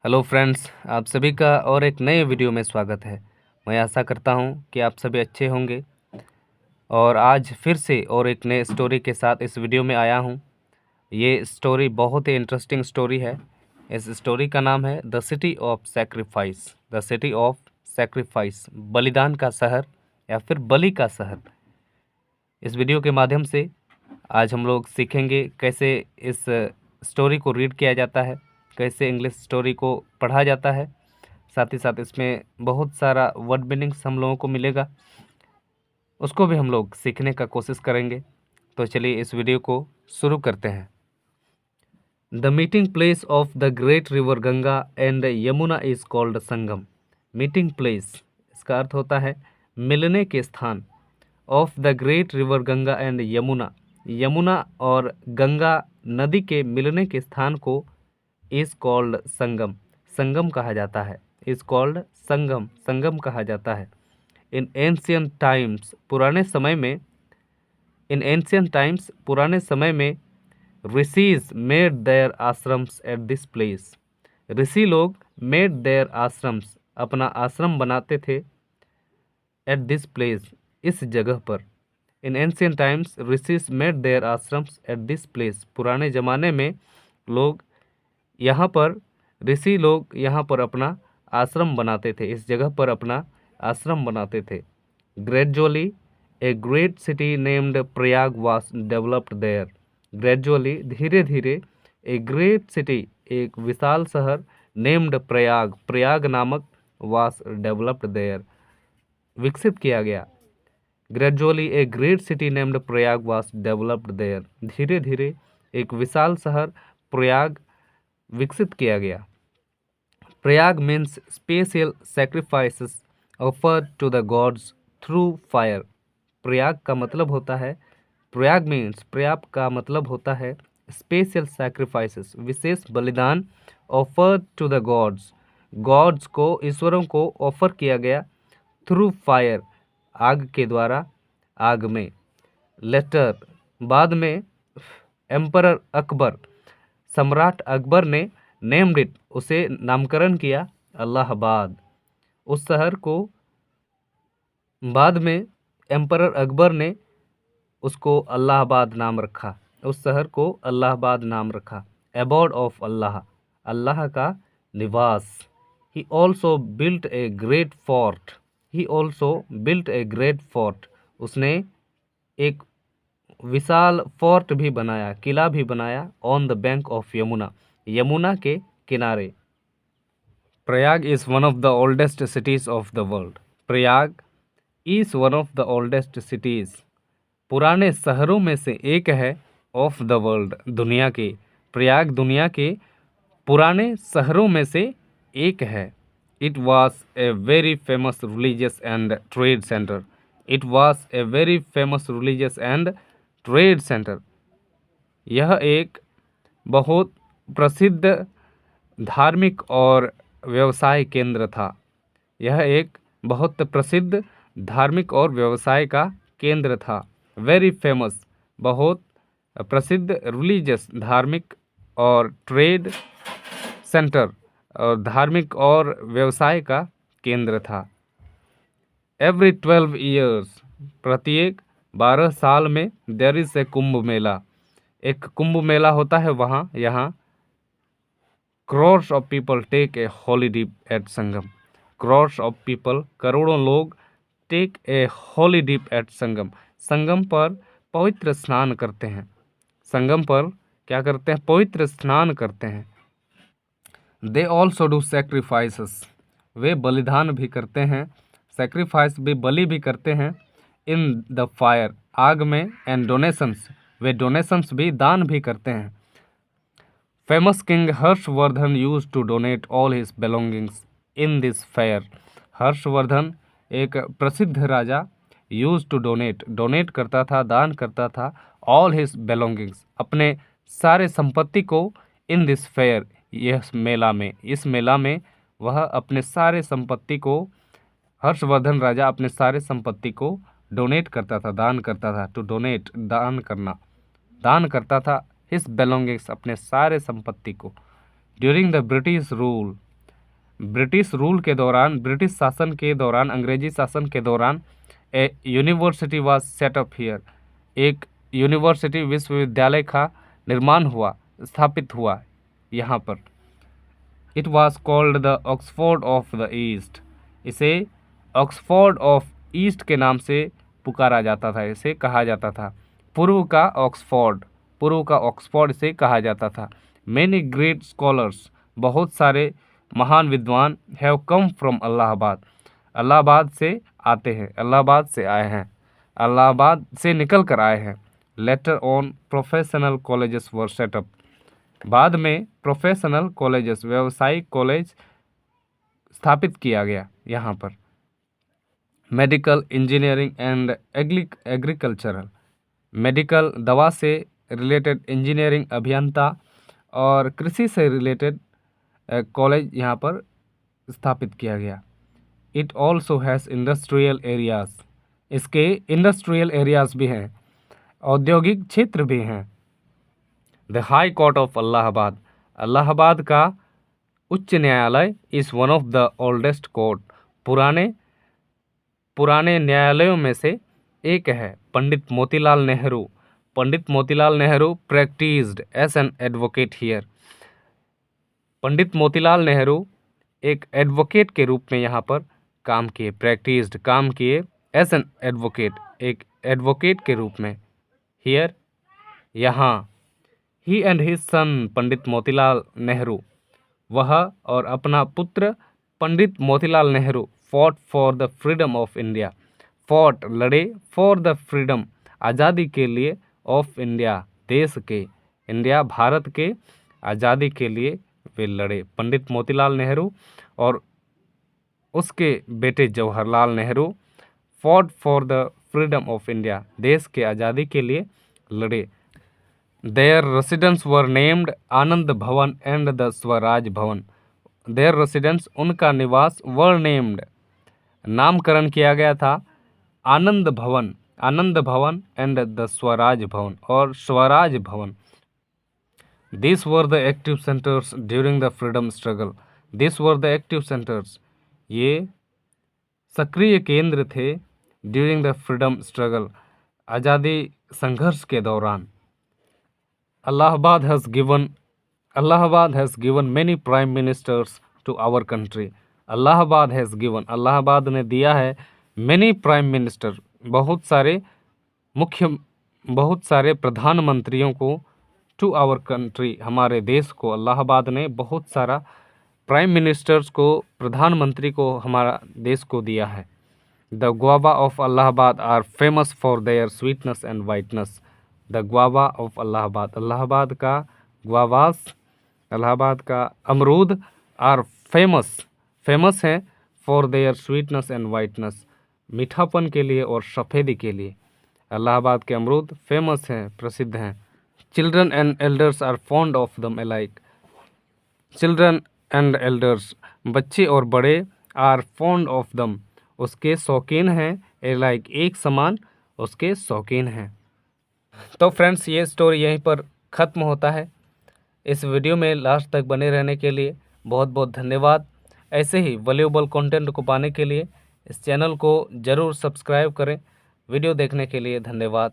Hello friends, आप सभी का और एक नए वीडियो में स्वागत है। मैं आशा करता हूं कि आप सभी अच्छे होंगे और आज फिर से और एक नए स्टोरी के साथ इस वीडियो में आया हूं। ये स्टोरी बहुत ही इंटरेस्टिंग स्टोरी है। इस स्टोरी का नाम है the city of sacrifice. The city of sacrifice, बलिदान का शहर या फिर बलि का शहर। इस वीडियो के माध्यम से आज हम लोग सीखेंगे कैसे इस स्टोरी को रीड किया जाता है, कैसे इंग्लिश स्टोरी को पढ़ा जाता है। साथ ही साथ इसमें बहुत सारा वर्ड मीनिंग्स हम लोगों को मिलेगा, उसको भी हम लोग सीखने का कोशिश करेंगे। तो चलिए इस वीडियो को शुरू करते हैं। The meeting place of the great river Ganga and Yamuna is called Sangam. Meeting place, इसका अर्थ होता है मिलने के स्थान। Of the great river Ganga and Yamuna, Yamuna और गंगा नदी के मिलने के स्थान को इज कॉल्ड संगम, संगम कहा जाता है। इज कॉल्ड संगम, संगम कहा जाता है। इन एंशियंट टाइम्स, पुराने समय में, इन एंशियंट टाइम्स, पुराने समय में rishis made their ashrams at this place. ऋषि लोग मेड देयर आश्रम्स, अपना आश्रम बनाते थे, एट दिस प्लेस, इस जगह पर। In ancient times rishis made their ashrams at this place, पुराने ज़माने में लोग यहाँ पर, ऋषि लोग यहाँ पर अपना आश्रम बनाते थे, इस जगह पर अपना आश्रम बनाते थे। Gradually a great city named Prayag was developed there. Gradually, धीरे धीरे, ए ग्रेट सिटी, एक विशाल शहर, नेम्ड प्रयाग, प्रयाग नामक, वाज डेवलप्ड देयर, विकसित किया गया। Gradually a great city named Prayag was developed there, धीरे धीरे एक विशाल शहर प्रयाग विकसित किया गया। Prayag means special sacrifices offered to the gods through fire. Prayag का मतलब होता है, प्रयाग मीन्स, प्रयाग का मतलब होता है स्पेशल सैक्रिफाइसेस, विशेष बलिदान, offered to the gods, gods को, ईश्वरों को ऑफर किया गया, थ्रू फायर, आग के द्वारा, आग में। लेटर, बाद में, एम्परर अकबर, सम्राट अकबर ने, नेम्ड इट, उसे नामकरण किया, अलाहाबाद, उस शहर को। बाद में एम्परर अकबर ने उसको अलाहाबाद नाम रखा, उस शहर को अलाहाबाद नाम रखा। एबॉर्ड ऑफ अल्लाह, अल्लाह का निवास। He also built a great fort, he also built a great fort, उसने एक विशाल फोर्ट भी बनाया, किला भी बनाया, on the bank of Yamuna, Yamuna के किनारे। Prayag is one of the oldest cities of the world. Prayag is one of the oldest cities, पुराने शहरों में से एक है, ऑफ द वर्ल्ड, दुनिया के। प्रयाग दुनिया के पुराने शहरों में से एक है। It was a very famous religious and trade centre. It was a very famous religious and trade centre, यह एक बहुत प्रसिद्ध धार्मिक और व्यवसाय केंद्र था। यह एक बहुत प्रसिद्ध धार्मिक और व्यवसाय का केंद्र था। वेरी फेमस, बहुत प्रसिद्ध, रिलीजियस, धार्मिक, और ट्रेड सेंटर, और धार्मिक और व्यवसाय का केंद्र था। एवरी 12 ईयर्स, प्रत्येक 12 साल में, there is a Kumbh Mela, एक कुंभ मेला होता है वहाँ, यहाँ। crores of people take a holy dip at Sangam. crores of people, करोड़ों लोग, take a holy dip at Sangam, Sangam पर पवित्र स्नान करते हैं। संगम पर क्या करते हैं? पवित्र स्नान करते हैं। दे ऑल्सो डू सेक्रीफाइसेस, वे बलिदान भी करते हैं, सेक्रीफाइस भी, बलि भी करते हैं, इन द फायर, आग में, एंड डोनेशंस, वे डोनेशंस भी, दान भी करते हैं। Famous king Harshavardhan use to donate all his belongings in this fair. Harshavardhan, एक प्रसिद्ध राजा, यूज टू डोनेट, डोनेट करता था, दान करता था, ऑल हिज बिलोंगिंग्स, अपने सारे संपत्ति को, इन दिस फेयर, यह मेला में, इस मेला में वह अपने सारे संपत्ति को, हर्षवर्धन राजा अपने सारे संपत्ति को डोनेट करता था, दान करता था। टू डोनेट, दान करना, दान करता था, हिज बिलोंगिंग्स, अपने सारे संपत्ति को। During the British rule, British rule के दौरान, ब्रिटिश शासन के दौरान, अंग्रेजी शासन के दौरान a university was set up here, एक यूनिवर्सिटी विश्वविद्यालय का निर्माण हुआ, स्थापित हुआ यहाँ पर। It was called the Oxford of the East, इसे ऑक्सफोर्ड ऑफ ईस्ट के नाम से पुकारा जाता था, इसे कहा जाता था। पूर्व का ऑक्सफोर्ड, पूर्व का ऑक्सफोर्ड इसे कहा जाता था। मैनी ग्रेट स्कॉलर्स, बहुत सारे महान विद्वान, have come from Allahabad, Allahabad से आते हैं, इलाहाबाद से आए हैं, इलाहाबाद से निकल कर आए हैं। Later on professional colleges were set up, बाद में प्रोफेशनल कॉलेजेस, व्यावसायिक कॉलेज स्थापित किया गया यहाँ पर। Medical, engineering and agricultural, medical दवा से रिलेटेड, इंजीनियरिंग अभियंता और कृषि से रिलेटेड कॉलेज यहाँ पर स्थापित किया गया। It also has industrial areas, इसके इंडस्ट्रियल एरियाज भी हैं, औद्योगिक क्षेत्र भी हैं। The high court of Allahabad, Allahabad का उच्च न्यायालय is one of the oldest court, पुराने न्यायालयों में से एक है। Pandit Motilal Nehru, Pandit Motilal Nehru practised as an advocate here, Pandit Motilal Nehru एक एडवोकेट के रूप में यहाँ पर काम किए, प्रैक्टिस्ड काम किए, एज एन एडवोकेट एक एडवोकेट के रूप में, हियर यहाँ। He and his son Pandit Motilal Nehru, वह और अपना पुत्र Pandit Motilal Nehru fought for the freedom of India, fought लड़े, फॉर द फ्रीडम आज़ादी के लिए, ऑफ इंडिया देश के, इंडिया भारत के आज़ादी के लिए वे लड़े। पंडित मोतीलाल नेहरू और उसके बेटे Jawaharlal Nehru fought for the freedom of India, देश के आज़ादी के लिए लड़े। देयर रेसिडेंस वर नेम्ड आनंद भवन एंड द स्वराज भवन, देयर रेसिडेंस उनका निवास, वर नेम्ड नामकरण किया गया था, आनंद भवन, आनंद भवन एंड द स्वराज भवन और स्वराज भवन। These were the active centers during the freedom struggle. These were the active centers. ये सक्रिय केंद्र थे during the freedom struggle, आज़ादी संघर्ष के दौरान। Allahabad has given many prime ministers to our country. Allahabad has given, Allahabad ने दिया है many prime minister, बहुत सारे प्रधानमंत्रियों को, टू आवर कंट्री, हमारे देश को। इलाहाबाद ने बहुत सारा प्राइम मिनिस्टर्स को, प्रधानमंत्री को हमारा देश को दिया है। The guava of Allahabad are famous for their sweetness and whiteness, the guava of Allahabad, Allahabad का गुआवास, इलाहाबाद का अमरूद, आर फेमस हैं for their sweetness and whiteness, मीठापन के लिए और सफ़ेदी के लिए। इलाहाबाद के अमरूद फेमस हैं, प्रसिद्ध हैं। Children and elders are fond of them alike. Children and elders, बच्चे और बड़े, are fond of them, उसके शौकीन हैं, alike एक समान उसके शौकीन हैं। तो फ्रेंड्स, ये स्टोरी यहीं पर ख़त्म होता है। इस वीडियो में लास्ट तक बने रहने के लिए बहुत बहुत धन्यवाद। ऐसे ही वैल्यूएबल कंटेंट को पाने के लिए इस चैनल को ज़रूर सब्सक्राइब करें। वीडियो देखने के लिए धन्यवाद।